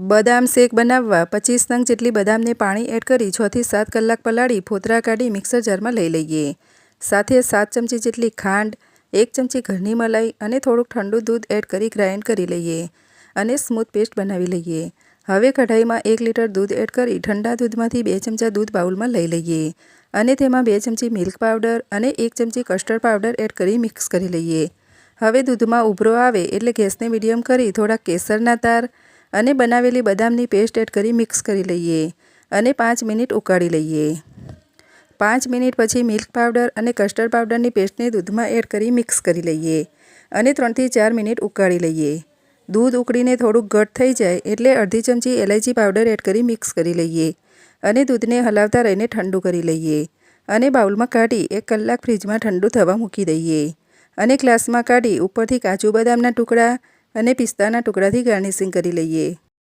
બદામ શેક બનાવવા 25 નંગ જેટલી બદામને પાણી એડ કરી 6 થી 7 કલાક પલાળી ફોતરા કાઢી મિક્સર જારમાં લઈ લઈએ। સાથે 7 ચમચી જેટલી ખાંડ, 1 ચમચી ઘરની મલાઈ અને થોડુંક ઠંડુ દૂધ એડ કરી ગ્રાઇન્ડ કરી લઈએ અને સ્મૂથ પેસ્ટ બનાવી લઈએ। હવે કઢાઈમાં 1 લીટર દૂધ એડ કરી ઠંડા દૂધમાંથી 2 ચમચા દૂધ બાઉલમાં લઈ લઈએ અને તેમાં 2 ચમચી મિલ્ક પાવડર અને 1 ચમચી કસ્ટર્ડ પાવડર એડ કરી મિક્સ કરી લઈએ। હવે દૂધમાં ઉભરો આવે એટલે ગેસને મીડિયમ કરી થોડા કેસરના તાર અને બનાવેલી બદામની પેસ્ટ એડ કરી મિક્સ કરી લઈએ અને 5 મિનિટ ઉકાળી લઈએ। 5 મિનિટ પછી મિલ્ક પાવડર અને કસ્ટર્ડ પાવડરની પેસ્ટને દૂધમાં એડ કરી મિક્સ કરી લઈએ અને 3 થી 4 મિનિટ ઉકાળી લઈએ। દૂધ ઉકળીને થોડુંક ઘટ થઈ જાય એટલે અડધી ચમચી એલાયચી પાવડર એડ કરી મિક્સ કરી લઈએ અને દૂધને હલાવતા રહીને ઠંડુ કરી લઈએ અને બાઉલમાં કાઢી 1 કલાક ફ્રીજમાં ઠંડુ થવા મૂકી દઈએ અને ગ્લાસમાં કાઢી ઉપરથી કાજુ બદામના ટુકડા અને પિસ્તાના ટુકડાથી ગાર્નિશિંગ કરી લઈએ।